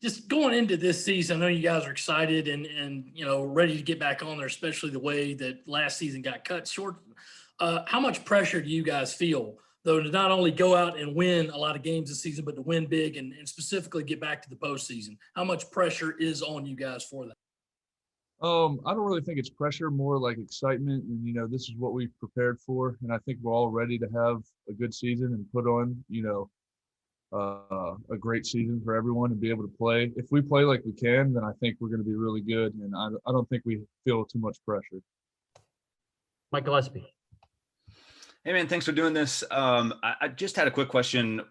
just going into this season, I know you guys are excited and ready to get back on there, especially the way that last season got cut short. How much pressure do you guys feel, though, to not only go out and win a lot of games this season, but to win big and specifically get back to the postseason? How much pressure is on you guys for that? I don't really think it's pressure, more like excitement. And, this is what we've prepared for. And I think we're all ready to have a good season and put on, a great season for everyone and be able to play. If we play like we can, then I think we're going to be really good. And I don't think we feel too much pressure. Mike Gillespie. Hey, man, thanks for doing this. I just had a quick question.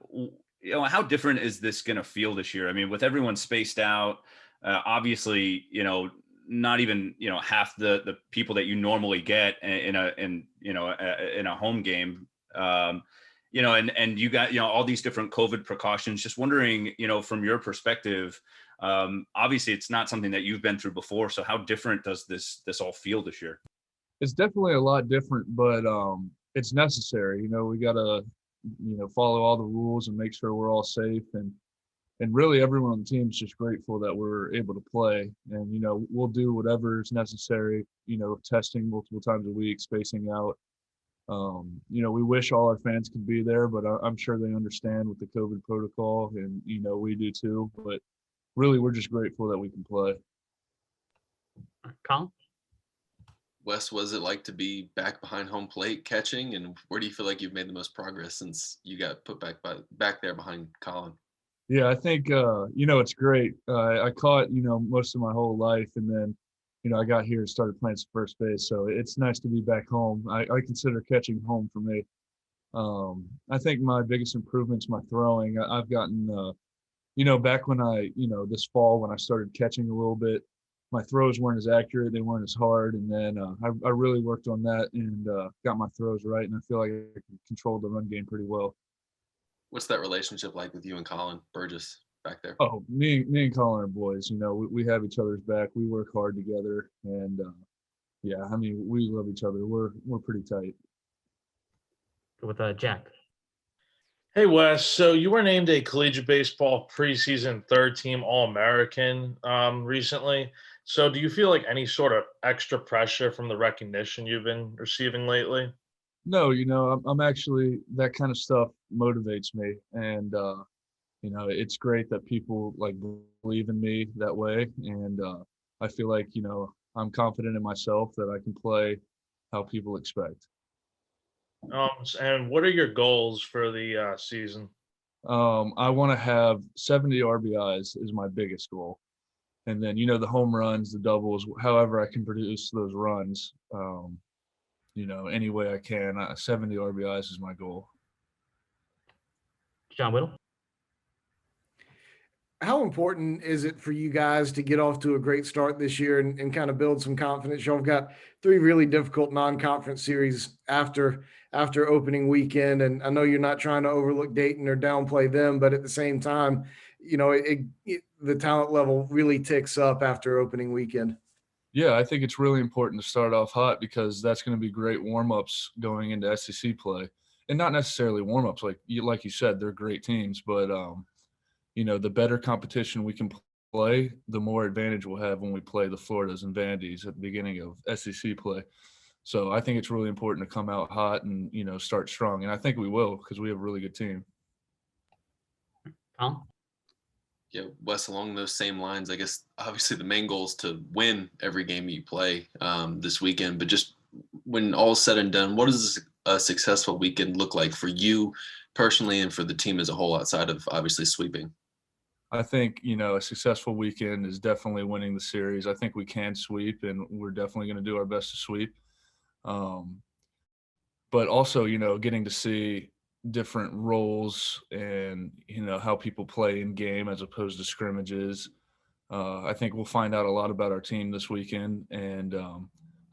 How different is this going to feel this year? I mean, with everyone spaced out, obviously, not even half the people that you normally get in a home game. And you got all these different COVID precautions. Just wondering, from your perspective, obviously it's not something that you've been through before. So how different does this all feel this year? It's definitely a lot different, but it's necessary. We got to follow all the rules and make sure we're all safe. And really everyone on the team is just grateful that we're able to play. And, we'll do whatever is necessary, testing multiple times a week, spacing out. We wish all our fans could be there, but I'm sure they understand with the COVID protocol, and, we do too. But really, we're just grateful that we can play. Colin? Wes, what is it like to be back behind home plate catching, and where do you feel like you've made the most progress since you got put back there behind Colin? Yeah, I think, it's great. I caught, most of my whole life, and then, I got here and started playing some first base. So it's nice to be back home. I consider catching home for me. I think my biggest improvement's my throwing. I've gotten, back when this fall when I started catching a little bit, my throws weren't as accurate. They weren't as hard. And then I really worked on that and got my throws right. And I feel like I controlled the run game pretty well. What's that relationship like with you and Colin Burgess back there? Oh, me and Colin are boys. We have each other's back. We work hard together, and we love each other. We're pretty tight. With Jack. Hey, Wes. So you were named a collegiate baseball preseason third-team All-American recently. So do you feel like any sort of extra pressure from the recognition you've been receiving lately? No, I'm actually, that kind of stuff motivates me, and it's great that people believe in me that way, and I feel like I'm confident in myself that I can play how people expect. And what are your goals for the season? I want to have 70 RBIs is my biggest goal, and then the home runs, the doubles, however I can produce those runs. Any way I can. 70 RBIs is my goal. John Whittle. How important is it for you guys to get off to a great start this year and kind of build some confidence? Y'all have got 3 really difficult non-conference series after opening weekend. And I know you're not trying to overlook Dayton or downplay them, but at the same time, the talent level really ticks up after opening weekend. Yeah, I think it's really important to start off hot because that's going to be great warm-ups going into SEC play. And not necessarily warm-ups, like you said, they're great teams, but the better competition we can play, the more advantage we'll have when we play the Floridas and Vandy's at the beginning of SEC play. So I think it's really important to come out hot and, start strong. And I think we will because we have a really good team. Tom? Yeah, Wes, along those same lines, I guess obviously the main goal is to win every game you play this weekend. But just when all's said and done, what does a successful weekend look like for you personally and for the team as a whole outside of obviously sweeping? I think, a successful weekend is definitely winning the series. I think we can sweep, and we're definitely going to do our best to sweep. But also, getting to see different roles and, how people play in game as opposed to scrimmages. I think we'll find out a lot about our team this weekend, and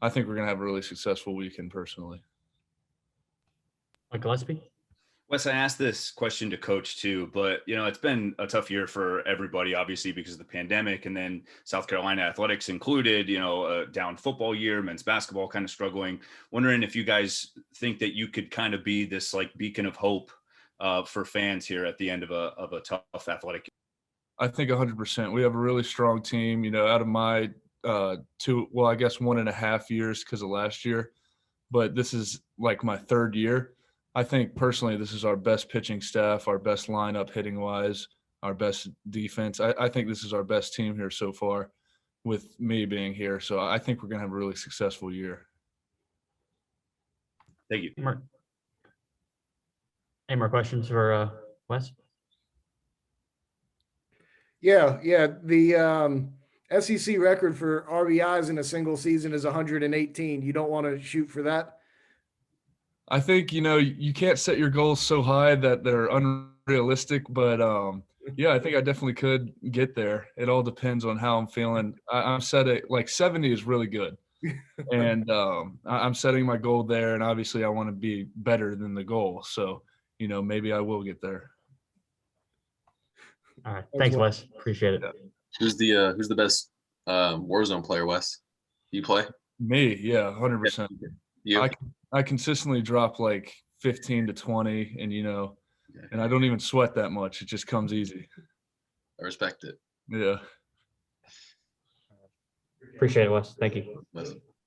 I think we're going to have a really successful weekend personally. Mike Gillespie? Wes, I asked this question to Coach too, but it's been a tough year for everybody, obviously because of the pandemic, and then South Carolina athletics included. A down football year, men's basketball kind of struggling. Wondering if you guys think that you could kind of be this beacon of hope for fans here at the end of a tough athletic year. I think 100%. We have a really strong team. You know, out of my I guess 1.5 years because of last year, but this is like my third year. I think personally, this is our best pitching staff, our best lineup hitting wise, our best defense. I think this is our best team here so far with me being here. So I think we're going to have a really successful year. Thank you. Any more questions for Wes? Yeah. The SEC record for RBIs in a single season is 118. You don't want to shoot for that? I think, you know, you can't set your goals so high that they're unrealistic, but yeah, I think I definitely could get there. It all depends on how I'm feeling. I'm set at like 70 is really good. And I'm setting my goal there, and obviously I want to be better than the goal. So, you know, maybe I will get there. All right. Thanks, Wes. Appreciate it. Yeah. Who's the best Warzone player, Wes? You play? Me, yeah, 100%. You? I consistently drop like 15 to 20, and you know, and I don't even sweat that much. It just comes easy. I respect it. Yeah. Appreciate it, Wes. Thank you. Listen.